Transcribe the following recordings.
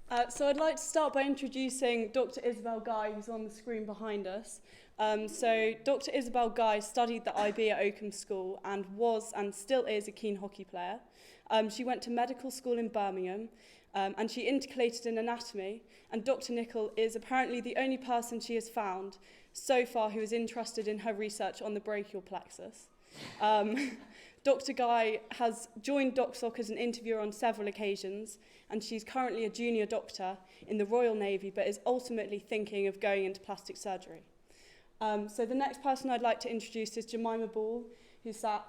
So I'd like to start by introducing Dr. Isabel Guy, who's on the screen behind us. So Dr. Isabel Guy studied the IB at Oakham School and was and still is a keen hockey player. She went to medical school in Birmingham and she intercalated in anatomy, and Dr. Nicoll is apparently the only person she has found so far who is interested in her research on the brachial plexus. Dr. Guy has joined DocSoc as an interviewer on several occasions, and she's currently a junior doctor in the Royal Navy, but is ultimately thinking of going into plastic surgery. So the next person I'd like to introduce is Jemima Ball, who sat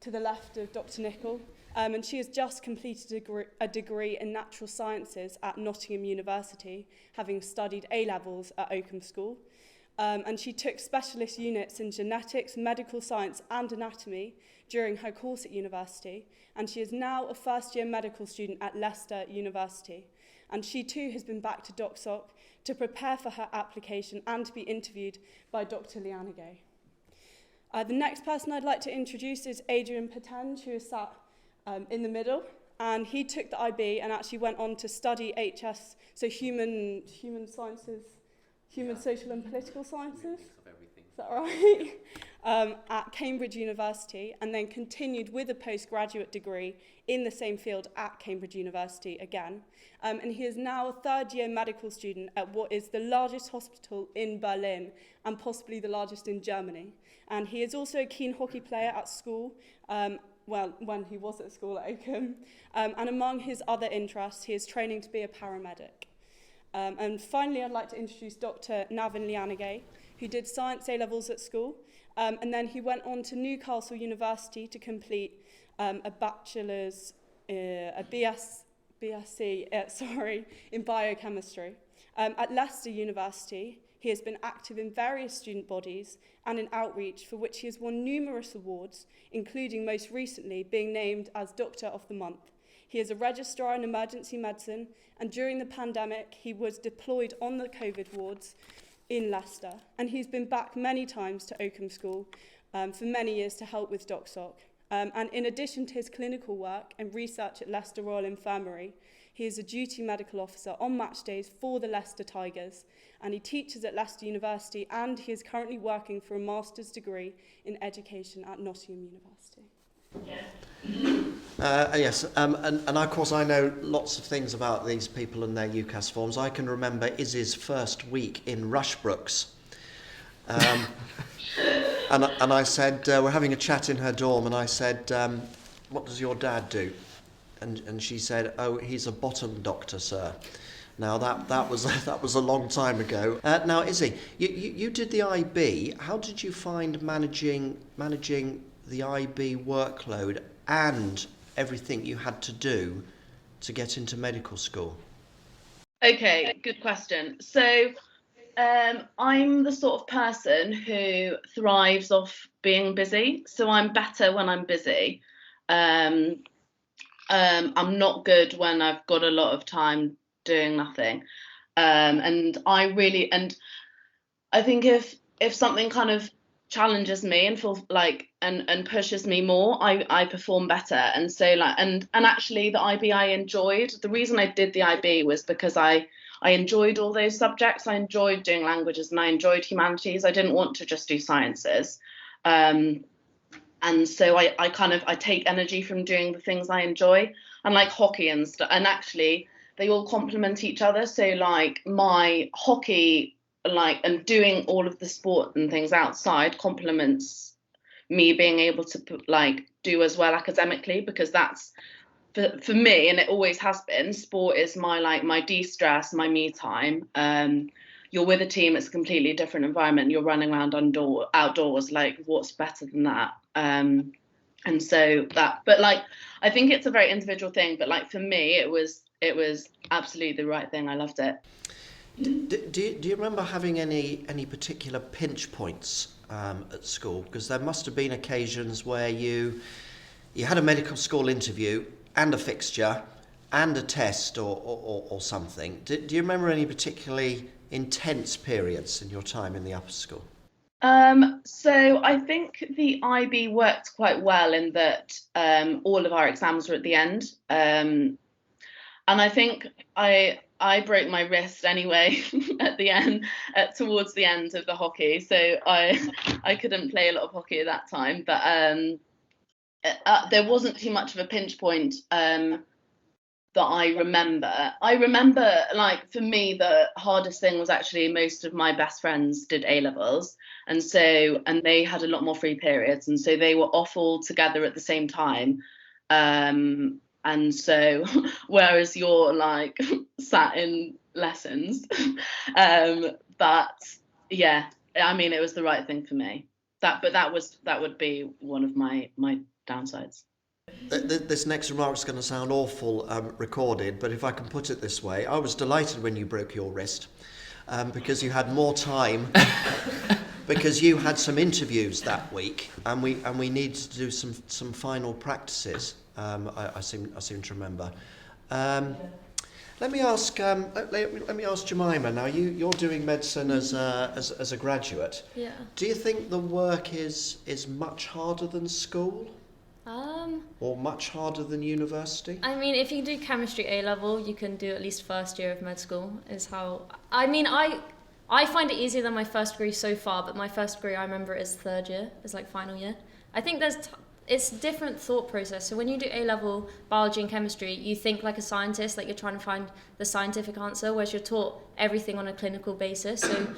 to the left of Dr. Nicoll, and she has just completed a degree in natural sciences at Nottingham University, having studied A-levels at Oakham School. And she took specialist units in genetics, medical science and anatomy during her course at university, and she is now a first-year medical student at Leicester University. And she too has been back to DocSoc to prepare for her application and to be interviewed by Dr. Leanage. The next person I'd like to introduce is Adrian Patenge, who is sat in the middle, and he took the IB and actually went on to study HS, so human sciences, human, social and political sciences. Is that right? At Cambridge University, and then continued with a postgraduate degree in the same field at Cambridge University again. And he is now a third-year medical student at what is the largest hospital in Berlin and possibly the largest in Germany. And he is also a keen hockey player at school, when he was at school at Oakham. And among his other interests, he is training to be a paramedic. And finally, I'd like to introduce Dr. Navin Leanage, who did science A-levels at school, and then he went on to Newcastle University to complete a bachelor's, a BSc, in biochemistry. At Leicester University, he has been active in various student bodies and in outreach, for which he has won numerous awards, including most recently being named as Doctor of the Month. He is a registrar in emergency medicine, and during the pandemic, he was deployed on the COVID wards in Leicester, and he's been back many times to Oakham School for many years to help with DocSoc. And in addition to his clinical work and research at Leicester Royal Infirmary, he is a duty medical officer on match days for the Leicester Tigers, and he teaches at Leicester University, and he is currently working for a master's degree in education at Nottingham University. Yes, and of course I know lots of things about these people and their UCAS forms. I can remember Izzy's first week in Rushbrooks. And I said, we're having a chat in her dorm, and I said, what does your dad do? And she said, oh, he's a bottom doctor, sir. Now that was a long time ago. Now, Izzy, you did the IB. How did you find managing the IB workload and everything you had to do to get into medical school? Okay, good question. So I'm the sort of person who thrives off being busy. So I'm better when I'm busy. I'm not good when I've got a lot of time doing nothing. And I think if something kind of challenges me and feels like and pushes me more, I perform better. And so and actually the IB I enjoyed. The reason I did the IB was because I enjoyed all those subjects. I enjoyed doing languages and I enjoyed humanities. I didn't want to just do sciences. And so I take energy from doing the things I enjoy, and like hockey and stuff. And actually they all complement each other. So like my hockey, and doing all of the sport and things outside complements me being able to do as well academically, because that's for me, and it always has been, sport is my de-stress, my me time. You're with a team, it's a completely different environment, you're running around outdoors, what's better than that? And so that, but I think it's a very individual thing, but for me it was absolutely the right thing. I loved it. Do you remember having any particular pinch points at school? Because there must have been occasions where you had a medical school interview and a fixture and a test or something. Do you remember any particularly intense periods in your time in the upper school? So I think the IB worked quite well in that all of our exams were at the end. And I think I I broke my wrist anyway at the end, towards the end of the hockey. So I couldn't play a lot of hockey at that time. But there wasn't too much of a pinch point that I remember. I remember, like, for me, the hardest thing was actually most of my best friends did A-levels. And they had a lot more free periods. And so they were off all together at the same time. And so, whereas you're like sat in lessons, but yeah, I mean, it was the right thing for me. That would be one of my downsides. This next remark is going to sound awful recorded, but if I can put it this way, I was delighted when you broke your wrist because you had more time. Because you had some interviews that week, and we needed to do some final practices. I seem to remember. Let me ask Jemima. Now you're doing medicine as a graduate. Yeah. Do you think the work is much harder than school? Or much harder than university? I mean, if you do chemistry A-level, you can do at least first year of med school. I find it easier than my first degree so far, but my first degree, I remember, is third year, is like final year. I think it's a different thought process. So when you do A-level biology and chemistry, you think like a scientist, like you're trying to find the scientific answer, whereas you're taught everything on a clinical basis. So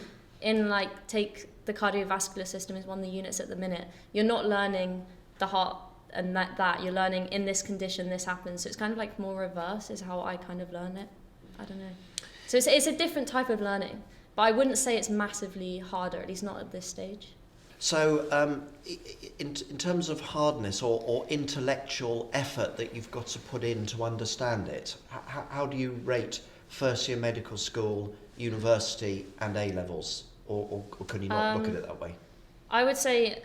take the cardiovascular system is one of the units at the minute. You're not learning the heart and that. You're learning in this condition, this happens. So it's kind of like more reverse is how I kind of learn it. I don't know. So it's a different type of learning. But I wouldn't say it's massively harder, at least not at this stage. So in terms of hardness or intellectual effort that you've got to put in to understand it, how do you rate first year medical school, university and A-levels? Or can you not look at it that way? I would say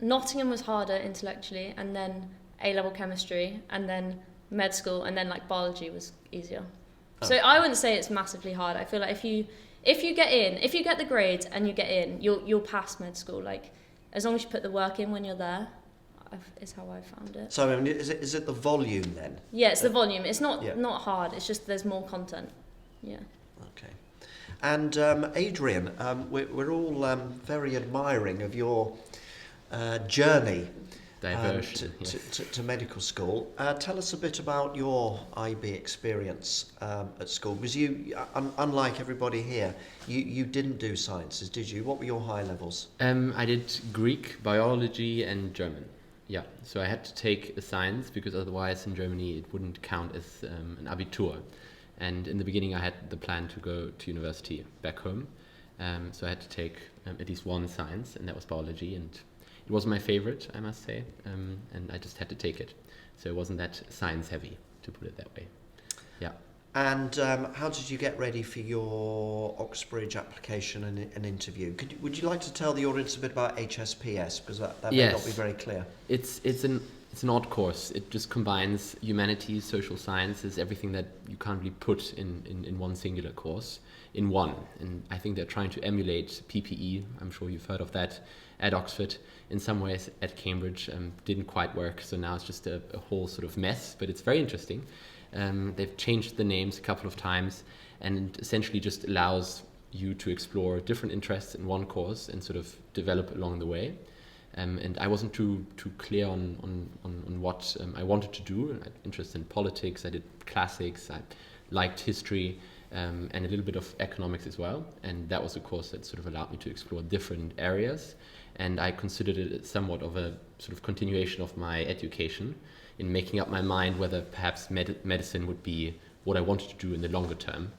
Nottingham was harder intellectually, and then A-level chemistry, and then med school, and then like biology was easier. Oh. So I wouldn't say it's massively hard. I feel like if you get the grades and you get in, you'll pass med school. Like, as long as you put the work in when you're there, is how I found it. So I mean, is it the volume then? Yeah, it's the volume. It's not hard. It's just there's more content. Yeah. Okay. And Adrian, we're all very admiring of your journey to medical school. Tell us a bit about your IB experience at school, because you, unlike everybody here, you didn't do sciences, did you? What were your high levels? I did Greek, biology and German. Yeah, so I had to take a science because otherwise in Germany it wouldn't count as an Abitur. And in the beginning I had the plan to go to university back home. So I had to take at least one science, and that was biology, and it wasn't my favorite, I must say, and I just had to take it. So it wasn't that science heavy, to put it that way. Yeah. And how did you get ready for your Oxbridge application and interview? Would you like to tell the audience a bit about HSPS, because that may not be very clear? It's an odd course. It just combines humanities, social sciences, everything that you can't really put in one singular course in one. And I think they're trying to emulate PPE. I'm sure you've heard of that at Oxford. In some ways at Cambridge didn't quite work, so now it's just a whole sort of mess, but it's very interesting. They've changed the names a couple of times, and it essentially just allows you to explore different interests in one course and sort of develop along the way. And I wasn't too clear on what I wanted to do. I had interest in politics, I did classics, I liked history, and a little bit of economics as well. And that was a course that sort of allowed me to explore different areas. And I considered it somewhat of a sort of continuation of my education in making up my mind whether perhaps medicine would be what I wanted to do in the longer term.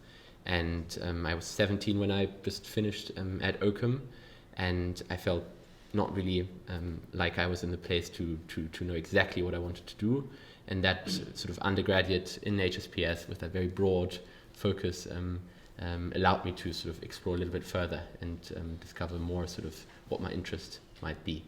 And I was 17 when I just finished at Oakham, and I felt not really like I was in the place to know exactly what I wanted to do. And that sort of undergraduate in HSPS with that very broad focus allowed me to sort of explore a little bit further and discover more sort of what my interest might be.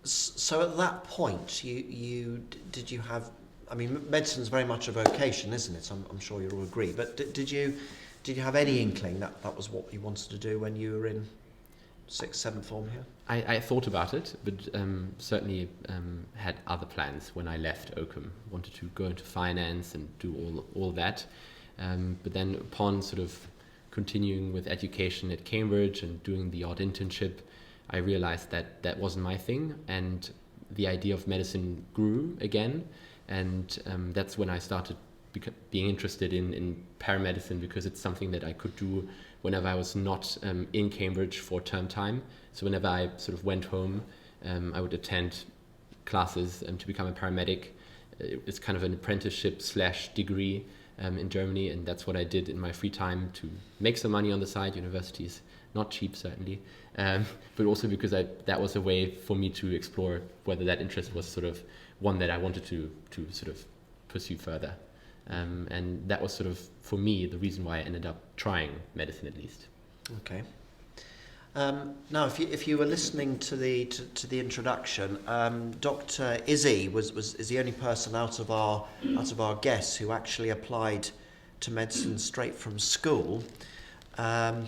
So at that point, did you have, I mean, medicine's very much a vocation, isn't it? I'm sure you'll all agree. But did you have any inkling that was what you wanted to do when you were in 6th, 7th form here? I thought about it, but certainly had other plans when I left Oakham. Wanted to go into finance and do all that. But then upon sort of continuing with education at Cambridge and doing the odd internship, I realized that that wasn't my thing, and the idea of medicine grew again. And that's when I started being interested in paramedicine, because it's something that I could do whenever I was not in Cambridge for term time. So whenever I sort of went home, I would attend classes to become a paramedic. It's kind of an apprenticeship / degree in Germany, and that's what I did in my free time to make some money on the side. University is not cheap, certainly, but also because that was a way for me to explore whether that interest was sort of one that I wanted to sort of pursue further. And that was sort of, for me, the reason why I ended up trying medicine, at least. Okay. Now, if you were listening to the introduction, Dr. Issy is the only person out of our guests who actually applied to medicine straight from school. I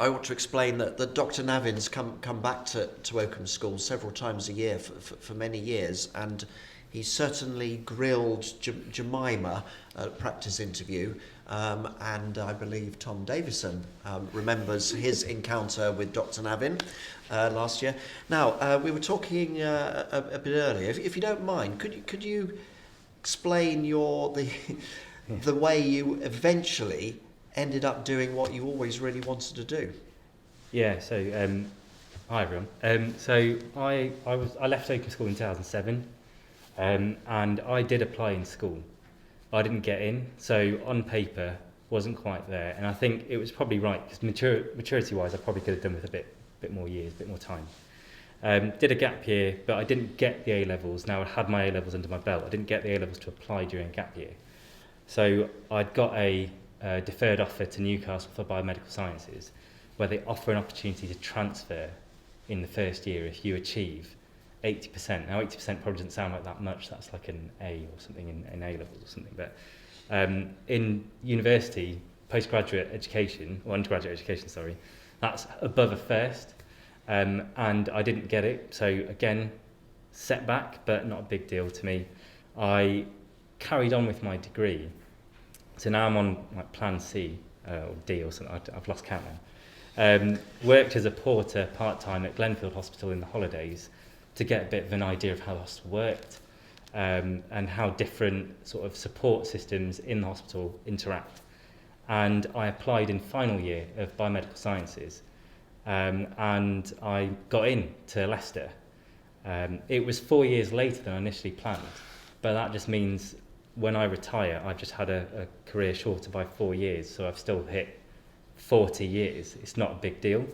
want to explain that Dr. Navin's come back to Oakham School several times a year for many years, and he certainly grilled Jemima at a practice interview, and I believe Tom Davison remembers his encounter with Dr. Navin last year. Now, we were talking a bit earlier. If you don't mind, could you explain the way you eventually ended up doing what you always really wanted to do? Yeah. So, hi everyone. So I left Oakham School in 2007. And I did apply in school. I didn't get in, so on paper wasn't quite there. And I think it was probably right, because maturity-wise, I probably could have done with a bit more years, a bit more time. Did a gap year, but I didn't get the A-levels. Now I had my A-levels under my belt. I didn't get the A-levels to apply during gap year. So I'd got a deferred offer to Newcastle for biomedical sciences, where they offer an opportunity to transfer in the first year if you achieve 80%. Now 80% probably doesn't sound like that much. That's like an A or something in A-levels or something. But in university, postgraduate education, or undergraduate education, sorry, that's above a first. And I didn't get it. So again, setback, but not a big deal to me. I carried on with my degree. So now I'm on like plan C or D or something. I've lost count now. Worked as a porter part-time at Glenfield Hospital in the holidays, to get a bit of an idea of how the hospital worked and how different sort of support systems in the hospital interact. And I applied in final year of biomedical sciences, and I got in to Leicester. It was 4 years later than I initially planned, but that just means when I retire, I've just had a career shorter by 4 years, so I've still hit 40 years. It's not a big deal.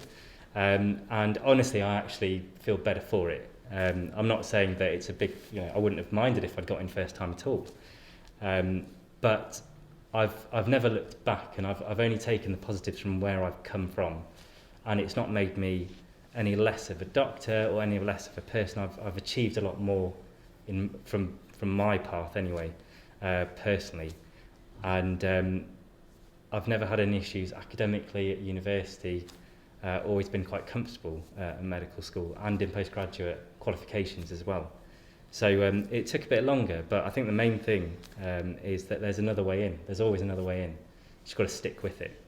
And honestly, I actually feel better for it. I'm not saying that it's a big, I wouldn't have minded if I'd got in first time at all. But I've never looked back, and I've only taken the positives from where I've come from, and it's not made me any less of a doctor or any less of a person. I've achieved a lot more from my path anyway, personally, and I've never had any issues academically at university. Always been quite comfortable at medical school and in postgraduate qualifications as well. So it took a bit longer, but I think the main thing is that there's another way in. There's always another way in. You just got to stick with it.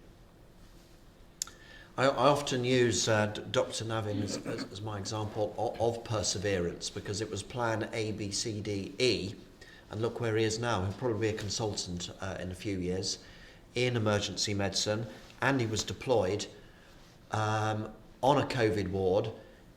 I often use Dr. Navin as my example of perseverance, because it was plan A, B, C, D, E, and look where he is now. He'll probably be a consultant in a few years in emergency medicine, and he was deployed on a COVID ward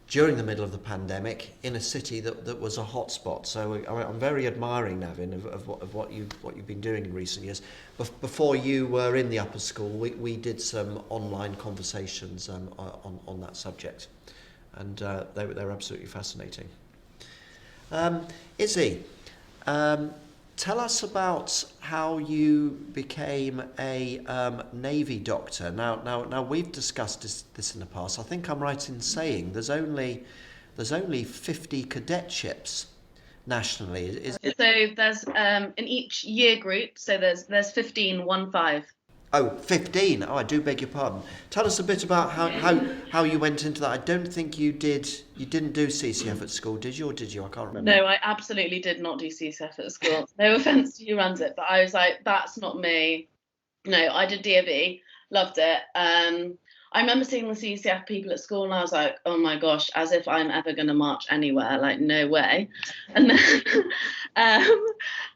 during the middle of the pandemic in a city that was a hotspot. So I'm very admiring, Navin, of what you've been doing in recent years. Before you were in the upper school, we did some online conversations on that subject, and they were absolutely fascinating. Issy, tell us about how you became a Navy doctor. Now we've discussed this in the past. I think I'm right in saying there's only 50 cadetships nationally. So there's in each year group. So there's 15. Oh, 15. Oh, I do beg your pardon. Tell us a bit about how you went into that. I don't think you didn't do CCF at school, did you, or did you? I can't remember. No, I absolutely did not do CCF at school. No offence to who runs it, but I was like, that's not me. No, I did DAV, loved it. I remember seeing the CCF people at school and I was like, oh my gosh, as if I'm ever going to march anywhere, like no way. And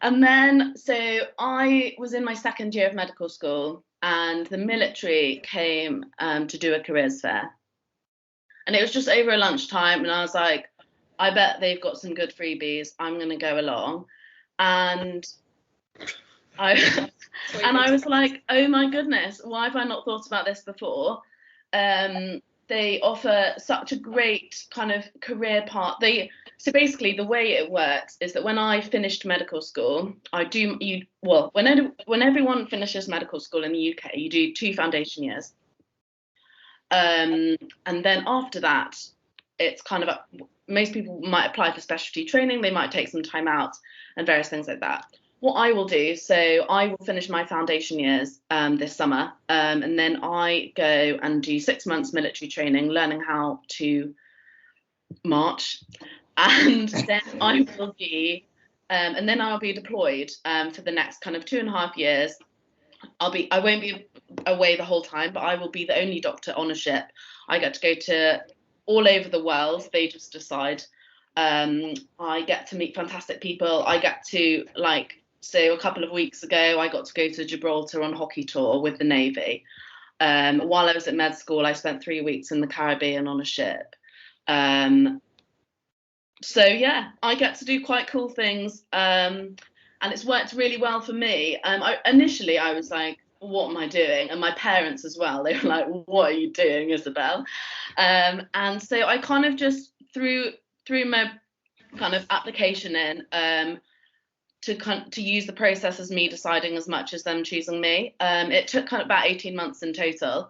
then, so I was in my second year of medical school and the military came to do a careers fair. And it was just over a lunchtime and I was like, I bet they've got some good freebies. I'm going to go along. And I was like, oh my goodness, why have I not thought about this before? They offer such a great kind of career path. So basically the way it works is that when I finished medical school, when everyone finishes medical school in the UK, you do 2 foundation years. And then after that, it's kind of, most people might apply for specialty training, they might take some time out and various things like that. What I will do, so I will finish my foundation years this summer, and then I go and do 6 months military training, learning how to march, and then I will be, and then I'll be deployed for the next kind of 2.5 years. I won't be away the whole time, but I will be the only doctor on a ship. I get to go to all over the world. They just decide. I get to meet fantastic people. I get to So a couple of weeks ago, I got to go to Gibraltar on hockey tour with the Navy. While I was at med school, I spent 3 weeks in the Caribbean on a ship. So yeah, I get to do quite cool things, and it's worked really well for me. Initially, I was like, what am I doing? And my parents as well, they were like, what are you doing, Isabel? And so I kind of just threw my kind of application in, to use the process as me deciding as much as them choosing me. It took kind of about 18 months in total,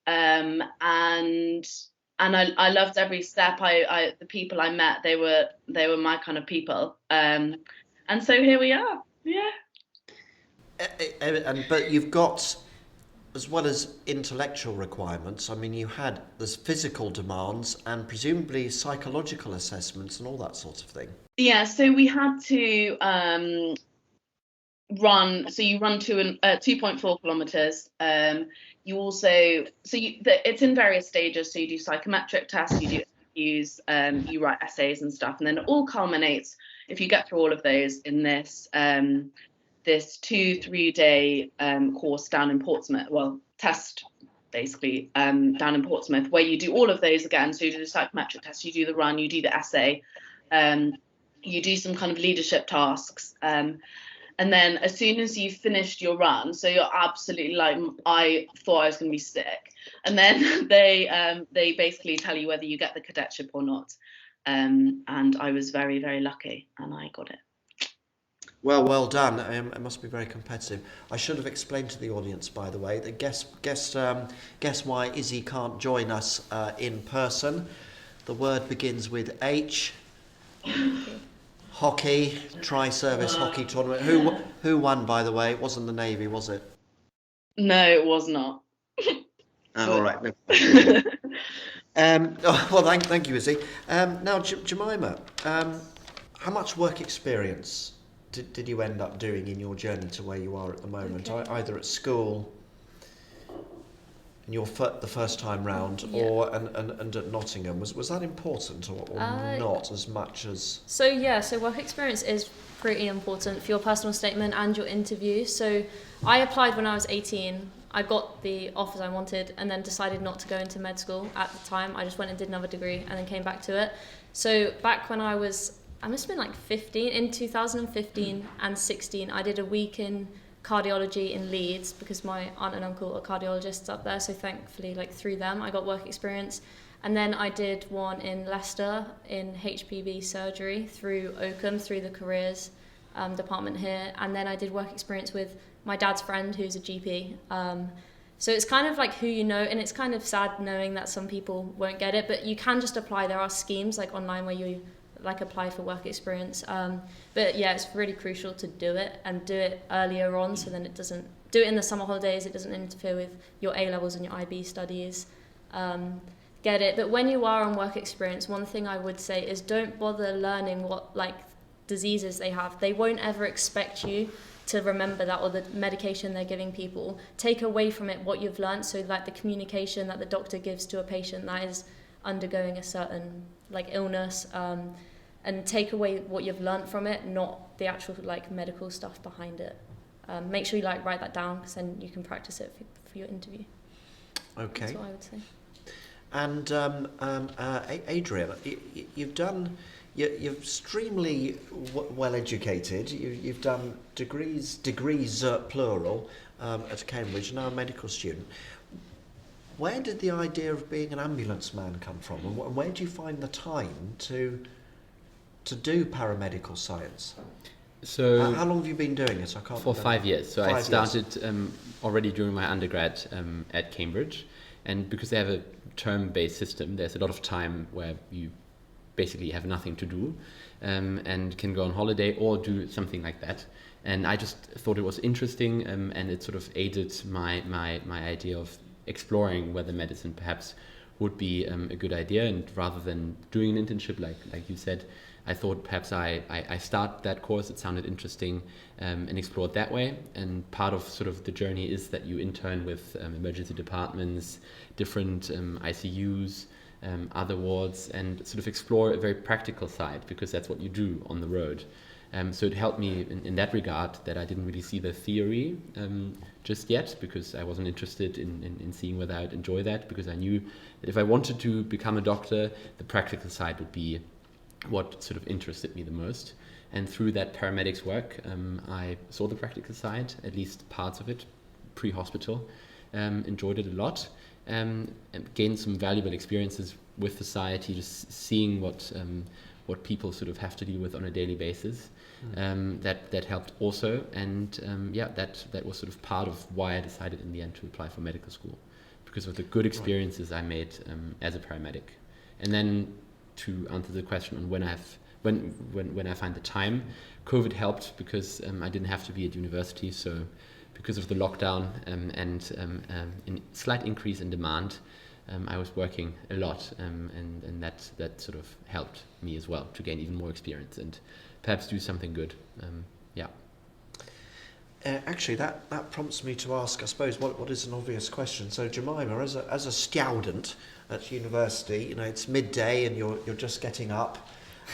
and I loved every step. The people I met, they were my kind of people, and so here we are. Yeah. But you've got, as well as intellectual requirements, I mean, there's physical demands and presumably psychological assessments and all that sort of thing. Yeah, so we had to run. So you run 2.4 kilometers. You also, it's in various stages. So you do psychometric tests, you do interviews, you write essays and stuff, and then it all culminates if you get through all of those in this 2-3 day course down in Portsmouth. Well, test basically down in Portsmouth, where you do all of those again. So you do the psychometric test, you do the run, you do the essay. You do some kind of leadership tasks, and then as soon as you've finished your run, so you're absolutely like, I thought I was going to be sick, and then they basically tell you whether you get the cadetship or not, and I was very, very lucky and I got it. Well done. It must be very competitive. I should have explained to the audience, by the way, that guess why Izzy can't join us in person. The word begins with H. Hockey, tri-service hockey tournament. Who won, by the way? It wasn't the Navy, was it? No, it was not. All right. Well, thank you, Izzy. Now, Jemima, how much work experience did you end up doing in your journey to where you are at the moment? Okay. Either at school, the first time round, yeah, or and at Nottingham, was that important or not as much as? So work experience is pretty important for your personal statement and your interview. So I applied when I was 18. I got the offers I wanted and then decided not to go into med school at the time. I just went and did another degree and then came back to it. So back when I must have been like 15, in 2015 and 16, I did a week in cardiology in Leeds because my aunt and uncle are cardiologists up there, so thankfully through them I got work experience. And then I did one in Leicester in HPV surgery through Oakham, through the careers department here, and then I did work experience with my dad's friend who's a GP. So it's kind of like who you know, and it's kind of sad knowing that some people won't get it, but you can just apply. There are schemes online where you apply for work experience, but yeah, it's really crucial to do it and do it earlier on, so then it doesn't do it in the summer holidays. It doesn't interfere with your A-levels and your IB studies. Get it. But when you are on work experience, one thing I would say is don't bother learning what like diseases they have. They won't ever expect you to remember that, or the medication they're giving people. Take away from it what you've learned, so like the communication that the doctor gives to a patient that is undergoing a certain like illness, and take away what you've learned from it, not the actual like medical stuff behind it. Make sure you like write that down, because then you can practice it for your interview. Okay. That's what I would say. And Adrian, you're extremely well educated. You've done degrees plural at Cambridge, now a medical student. Where did the idea of being an ambulance man come from, and where do you find the time to do paramedical science? So how long have you been doing it? I can't for remember. 5 years. So 5 I started already during my undergrad at Cambridge, and because they have a term-based system, there's a lot of time where you basically have nothing to do, and can go on holiday or do something like that. And I just thought it was interesting, and it sort of aided my idea of exploring whether medicine perhaps would be a good idea. And rather than doing an internship like you said, I thought perhaps I start that course. It sounded interesting, and explore it that way. And part of sort of the journey is that you intern with emergency departments, different ICUs, other wards, and sort of explore a very practical side, because that's what you do on the road. So it helped me in that regard, that I didn't really see the theory just yet, because I wasn't interested in seeing whether I'd enjoy that, because I knew that if I wanted to become a doctor, the practical side would be what sort of interested me the most. And through that paramedics work, I saw the practical side, at least parts of it, pre-hospital, enjoyed it a lot, and gained some valuable experiences with society, just seeing what people sort of have to deal with on a daily basis. That helped also, and that was sort of part of why I decided in the end to apply for medical school, because of the good experiences I made as a paramedic. And then to answer the question on when I find the time, COVID helped, because I didn't have to be at university. So because of the lockdown and a slight increase in demand, I was working a lot, and that sort of helped me as well to gain even more experience and perhaps do something good. Actually, that prompts me to ask, I suppose, what is an obvious question. So Jemima, as a student at university, it's midday and you're just getting up,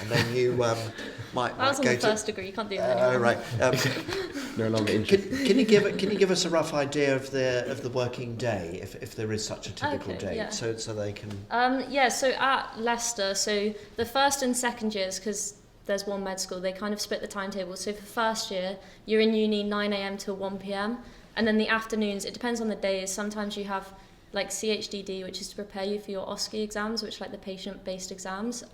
and then you might That was on go the first degree. You can't do that Oh, anymore. right. No longer interested. Can you give us a rough idea of the working day, if there is such a typical day, yeah. so they can. So at Leicester, so the first and second years, because there's one med school, they kind of split the timetable. So for first year, you're in uni 9 a.m. till 1 p.m. And then the afternoons, it depends on the days. Sometimes you have like CHDD, which is to prepare you for your OSCE exams, which are like the patient-based exams.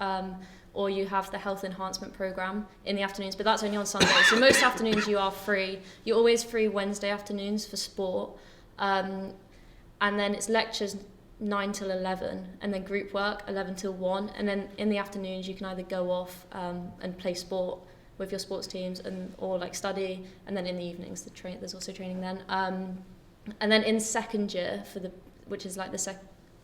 Or you have the health enhancement program in the afternoons, but that's only on Sunday. So most afternoons you are free. You're always free Wednesday afternoons for sport. And then it's lectures 9 till 11, and then group work 11 till 1. And then in the afternoons you can either go off and play sport with your sports teams, or like study. And then in the evenings there's also training then. And then in second year, which is like the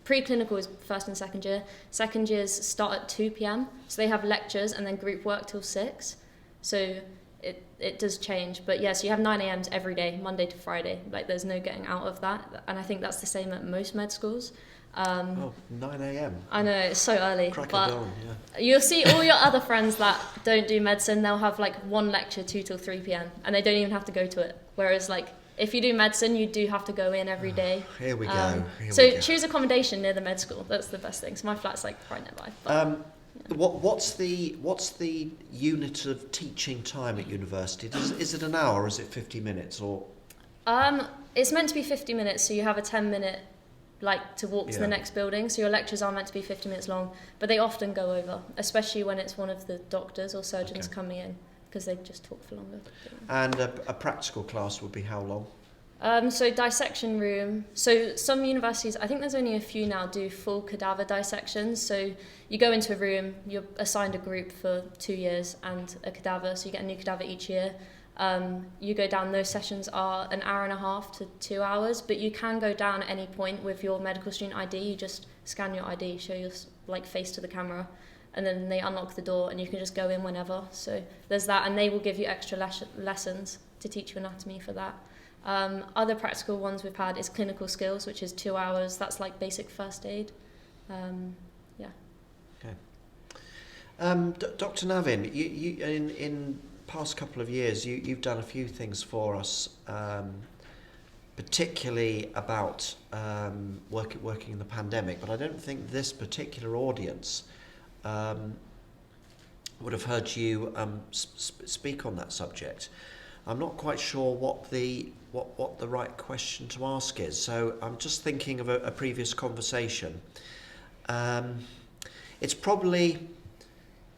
preclinical is first and second year. Second years start at 2 p.m. So they have lectures and then group work till 6. So it does change. But yeah, so you have 9 a.m.s every day, Monday to Friday. Like there's no getting out of that. And I think that's the same at most med schools. 9 a.m. I know, it's so early. Crack of but dawn, yeah. you'll see all your other friends that don't do medicine, they'll have like one lecture 2 till 3 p.m. and they don't even have to go to it. Whereas like if you do medicine, you do have to go in every day. Here we go. So choose accommodation near the med school. That's the best thing. So my flat's like right nearby. But, What's the unit of teaching time at university? Is it an hour, or is it 50 minutes, or? It's meant to be 50 minutes, so you have a 10-minute to walk to the next building. So your lectures are meant to be 50 minutes long, but they often go over, especially when it's one of the doctors or surgeons coming in, because they just talk for longer. And a practical class would be how long? So dissection room. So some universities, I think there's only a few now, do full cadaver dissections. So you go into a room, you're assigned a group for 2 years and a cadaver, so you get a new cadaver each year. You go down, those sessions are an hour and a half to 2 hours, but you can go down at any point with your medical student ID. You just scan your ID, show your face to the camera, and then they unlock the door and you can just go in whenever. So there's that, and they will give you extra lessons to teach you anatomy for that. Other practical ones we've had is clinical skills, which is 2 hours. That's like basic first aid. Okay. Dr. Navin, you in past couple of years, you've done a few things for us, particularly about working in the pandemic, but I don't think this particular audience would have heard you speak on that subject. I'm not quite sure what the right question to ask is, so I'm just thinking of a previous conversation. It's probably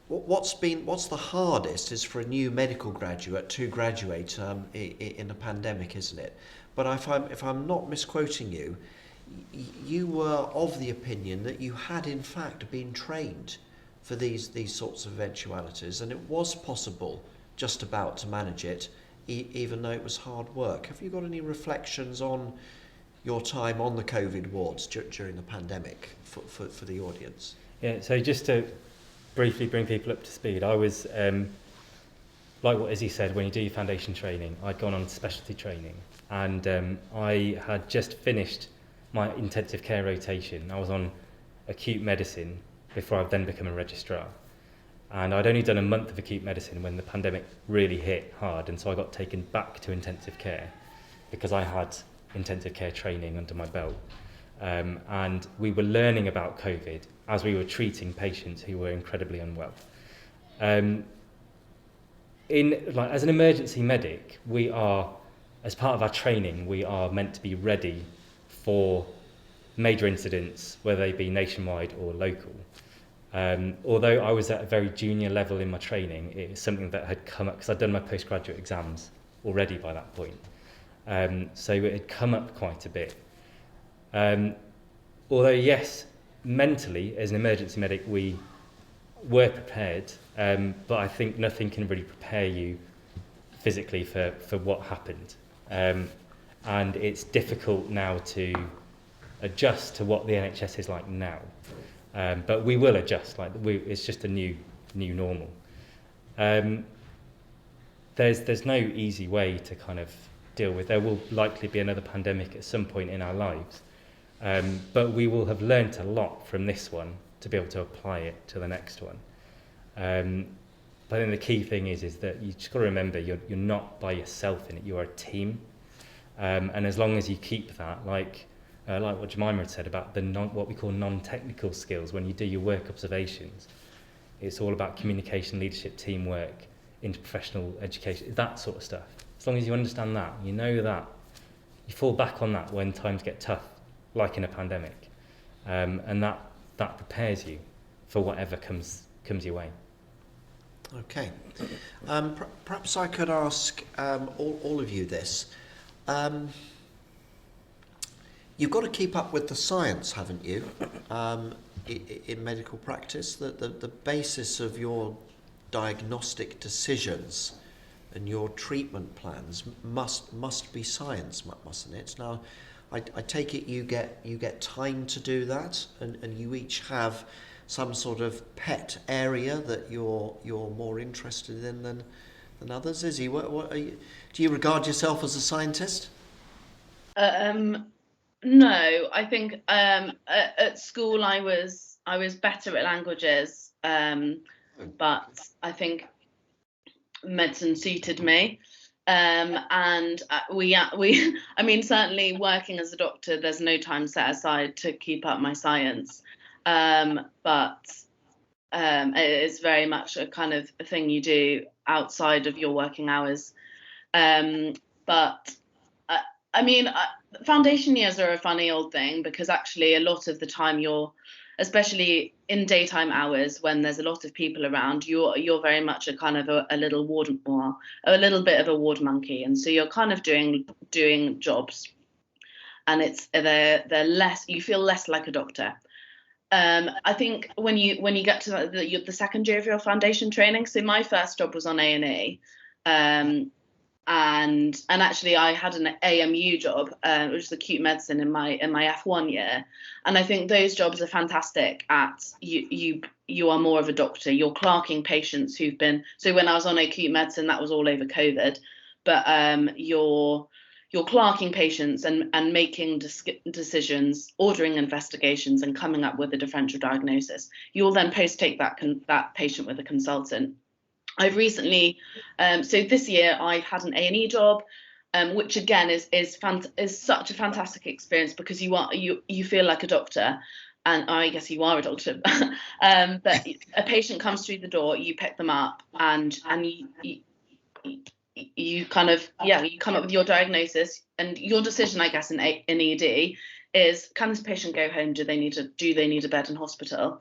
what's the hardest is for a new medical graduate to graduate in a pandemic, isn't it? But if I'm not misquoting you, you were of the opinion that you had in fact been trained for these sorts of eventualities, and it was possible just about to manage it, even though it was hard work. Have you got any reflections on your time on the COVID wards during the pandemic for the audience? Yeah, so just to briefly bring people up to speed, I was, like what Izzy said, when you do your foundation training, I'd gone on specialty training, and I had just finished my intensive care rotation. I was on acute medicine before I'd then become a registrar. And I'd only done a month of acute medicine when the pandemic really hit hard, and so I got taken back to intensive care because I had intensive care training under my belt. And we were learning about COVID as we were treating patients who were incredibly unwell. As an emergency medic, we are, as part of our training, we are meant to be ready for major incidents, whether they be nationwide or local. Although I was at a very junior level in my training, it was something that had come up, because I'd done my postgraduate exams already by that point. So it had come up quite a bit. Although, yes, mentally, as an emergency medic, we were prepared, but I think nothing can really prepare you physically for what happened. And it's difficult now to adjust to what the NHS is like now. But we will adjust, it's just a new normal. There's no easy way to kind of deal with. There will likely be another pandemic at some point in our lives. But we will have learnt a lot from this one to be able to apply it to the next one. But then the key thing is that you just got to remember you're not by yourself in it, you're a team. And as long as you keep that, like what Jemima had said about what we call non-technical skills, when you do your work observations, it's all about communication, leadership, teamwork, interprofessional education, that sort of stuff. As long as you understand that, you know that, you fall back on that when times get tough, like in a pandemic, and that prepares you for whatever comes your way. Okay. Perhaps I could ask all of you this. You've got to keep up with the science, haven't you, in medical practice? The basis of your diagnostic decisions and your treatment plans must be science, mustn't it? Now, I take it you get time to do that, and you each have some sort of pet area that you're more interested in than others. Izzy, what are you, do you regard yourself as a scientist? No, I think at school I was better at languages, but I think medicine suited me. And I mean, certainly working as a doctor, there's no time set aside to keep up my science. But it is very much a kind of a thing you do outside of your working hours. But I mean, foundation years are a funny old thing, because actually a lot of the time especially in daytime hours when there's a lot of people around, you're very much a kind of a little a little bit of a ward monkey, and so you're kind of doing jobs, and they're less, you feel less like a doctor. I think when you get to the second year of your foundation training, so my first job was on A&E, and actually I had an AMU job, which was acute medicine in my F1 year, and I think those jobs are fantastic at you are more of a doctor. You're clerking patients who've been, so when I was on acute medicine, that was all over COVID, but you're clerking patients and making decisions, ordering investigations, and coming up with a differential diagnosis. You'll then post-take that patient with a consultant. I've recently, so this year I've had an A&E job, which again is such a fantastic experience, because you feel like a doctor, and I guess you are a doctor. But a patient comes through the door, you pick them up, and you kind of, you come up with your diagnosis, and your decision, I guess, in ED is, can this patient go home? Do they need a bed in hospital?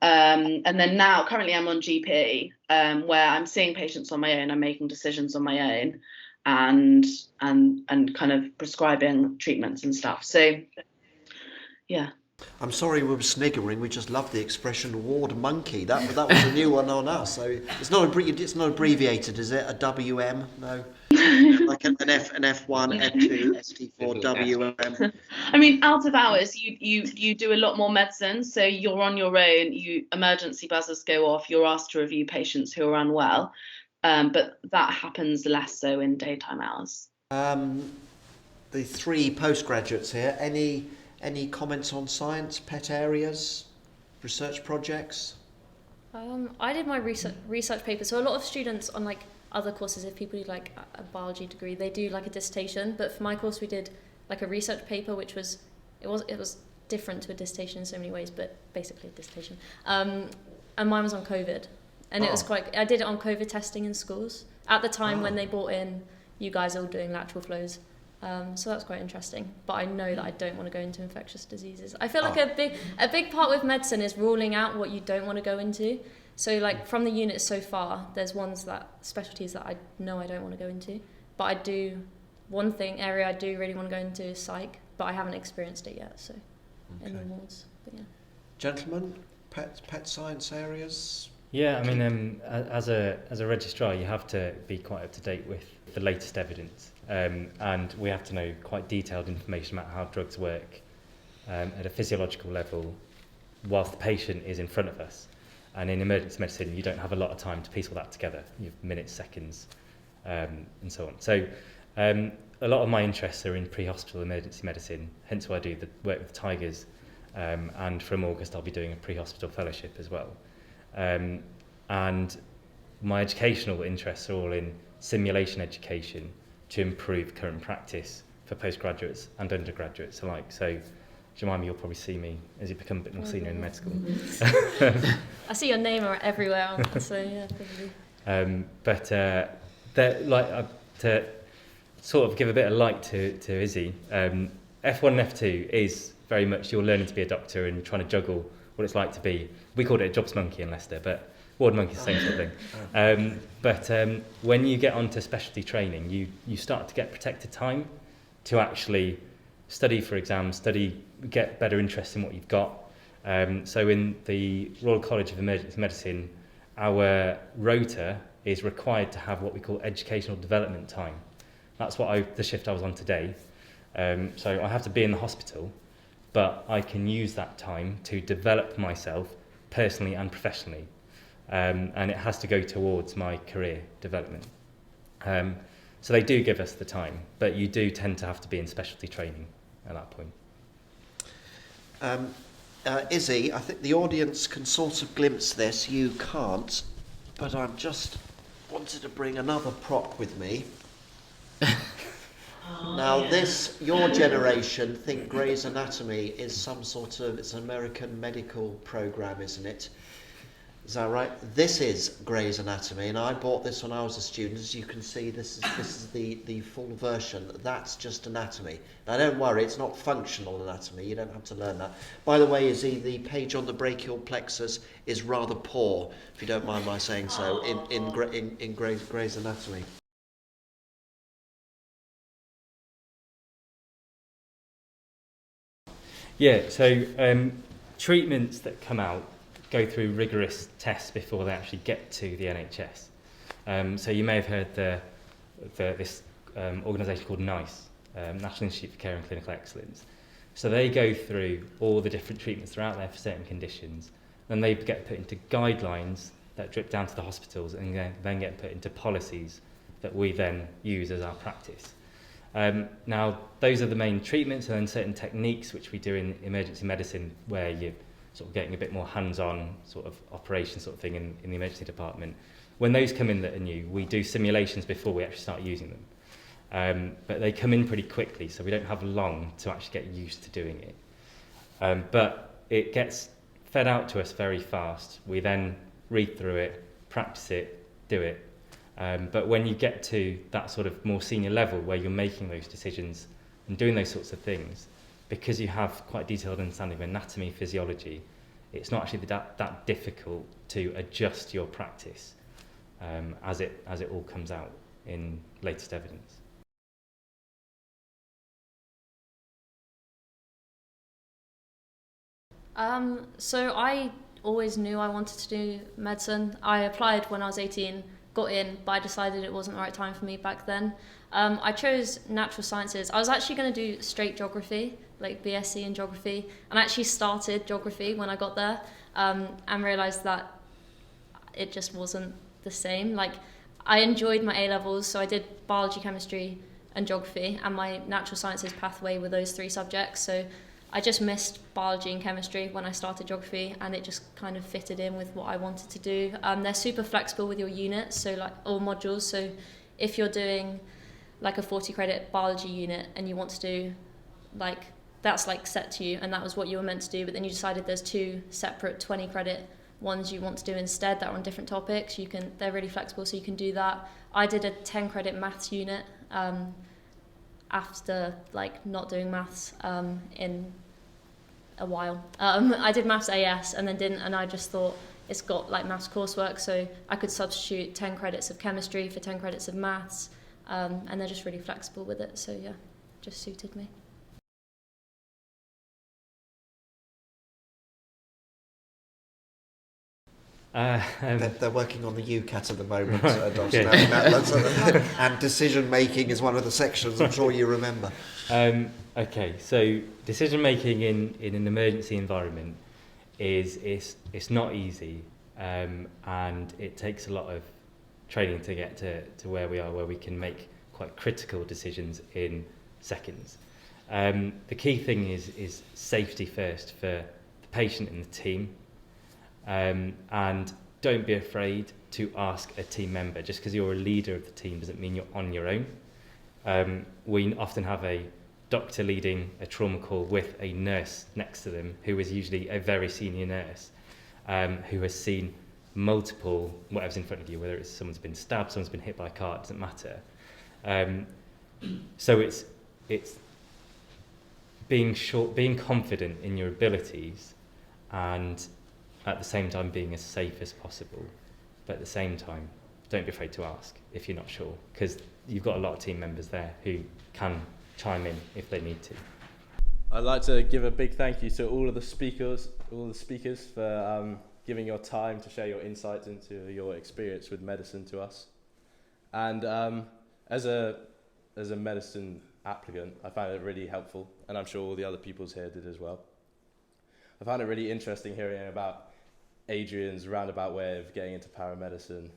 And then now, currently, I'm on GP, where I'm seeing patients on my own, I'm making decisions on my own, and kind of prescribing treatments and stuff. So, yeah. I'm sorry we were sniggering. We just love the expression ward monkey. That was a new one on us. So it's not abbreviated, is it? A WM? No. Like an F1, F2, ST4, WM. I mean, out of hours, you do a lot more medicine, so you're on your own. Emergency buzzers go off. You're asked to review patients who are unwell, but that happens less so in daytime hours. The three postgraduates here. Any comments on science, pet areas, research projects? I did my research paper. So a lot of students on like other courses, if people do like a biology degree, they do like a dissertation. But for my course, we did like a research paper, which was different to a dissertation in so many ways, but basically a dissertation. And mine was on COVID, and it was I did it on COVID testing in schools at the time when they brought in you guys all doing lateral flows. So that's quite interesting, but I know that I don't want to go into infectious diseases. I feel like a big part with medicine is ruling out what you don't want to go into. So like from the units so far, there's specialties that I know I don't want to go into, but area I do really want to go into is psych, but I haven't experienced it yet, so in the wards, but yeah. Gentlemen, pet science areas? Yeah, I mean, as a registrar, you have to be quite up to date with the latest evidence, and we have to know quite detailed information about how drugs work at a physiological level whilst the patient is in front of us. And in emergency medicine, you don't have a lot of time to piece all that together. You have minutes, seconds, and so on. So a lot of my interests are in pre-hospital emergency medicine, hence why I do the work with Tigers, and from August I'll be doing a pre-hospital fellowship as well. And my educational interests are all in simulation education to improve current practice for postgraduates and undergraduates alike. So, Jemima, you'll probably see me as you become a bit more senior in med school. I see your name everywhere, so yeah, probably. To sort of give a bit of light to Izzy, F1 and F2 is very much you're learning to be a doctor and trying to juggle what it's like to be, we called it a jobs monkey in Leicester, but ward monkey is the same sort of thing. But when you get onto specialty training, you start to get protected time to actually study for exams, get better interest in what you've got. So in the Royal College of Emergency Medicine, our rota is required to have what we call educational development time. That's the shift I was on today. So I have to be in the hospital, but I can use that time to develop myself personally and professionally. And it has to go towards my career development. So they do give us the time, but you do tend to have to be in specialty training at that point. Izzy, I think the audience can sort of glimpse this, you can't, but I've just wanted to bring another prop with me. Now your generation think Grey's Anatomy is some sort of, it's an American medical program, isn't it? Is that right? This is Grey's Anatomy, and I bought this when I was a student. As you can see, this is the full version. That's just anatomy. Now don't worry, it's not functional anatomy. You don't have to learn that. By the way, Izzy, the page on the brachial plexus is rather poor, if you don't mind my saying so, in Grey's Anatomy. Yeah, so treatments that come out go through rigorous tests before they actually get to the NHS. So you may have heard this organisation called NICE, National Institute for Care and Clinical Excellence. So they go through all the different treatments that are out there for certain conditions. Then they get put into guidelines that drip down to the hospitals and then get put into policies that we then use as our practice. Now, those are the main treatments, and then certain techniques which we do in emergency medicine where you're sort of getting a bit more hands-on sort of operation sort of thing in the emergency department. When those come in that are new, we do simulations before we actually start using them. But they come in pretty quickly, so we don't have long to actually get used to doing it. But it gets fed out to us very fast. We then read through it, practice it, do it. But when you get to that sort of more senior level where you're making those decisions and doing those sorts of things, because you have quite detailed understanding of anatomy, physiology, it's not actually that difficult to adjust your practice as it all comes out in latest evidence. So I always knew I wanted to do medicine. I applied when I was 18, got in, but I decided it wasn't the right time for me back then. I chose natural sciences. I was actually going to do straight geography, like BSc in geography, and I actually started geography when I got there, and realised that it just wasn't the same. Like, I enjoyed my A-levels, so I did biology, chemistry and geography, and my natural sciences pathway were those three subjects, so I just missed biology and chemistry when I started geography, and it just kind of fitted in with what I wanted to do. They're super flexible with your units, so like all modules. So if you're doing like a 40 credit biology unit and you want to do like, that's like set to you and that was what you were meant to do, but then you decided there's two separate 20 credit ones you want to do instead that are on different topics, they're really flexible, so you can do that. I did a 10 credit maths unit after like not doing maths in a while. I did maths AS and then didn't, and I just thought it's got like maths coursework, so I could substitute 10 credits of chemistry for 10 credits of maths, and they're just really flexible with it, so yeah, just suited me. They're working on the UCAT at the moment, Dr. Navin, and decision making is one of the sections I'm sure you remember. Okay, so decision making in an emergency environment it's not easy, and it takes a lot of training to get to where we are, where we can make quite critical decisions in seconds. The key thing is safety first for the patient and the team. And don't be afraid to ask a team member. Just because you're a leader of the team doesn't mean you're on your own. We often have a doctor leading a trauma call with a nurse next to them, who is usually a very senior nurse, who has seen multiple whatever's in front of you, whether it's someone's been stabbed, someone's been hit by a car, it doesn't matter. So it's being confident in your abilities, and at the same time being as safe as possible, but at the same time don't be afraid to ask if you're not sure, because you've got a lot of team members there who can chime in if they need to. I'd like to give a big thank you to all of the speakers for giving your time to share your insights into your experience with medicine to us. And as a medicine applicant, I found it really helpful, and I'm sure all the other pupils here did as well. I found it really interesting hearing about Adrian's roundabout way of getting into paramedicine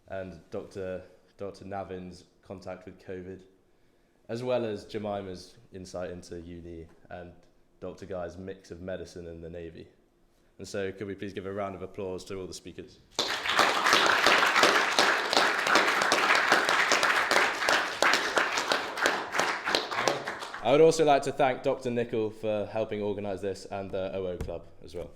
and Dr. Navin's contact with COVID, as well as Jemima's insight into uni and Dr. Guy's mix of medicine and the Navy. And so could we please give a round of applause to all the speakers? I would also like to thank Dr. Nicoll for helping organise this, and the OO Club as well.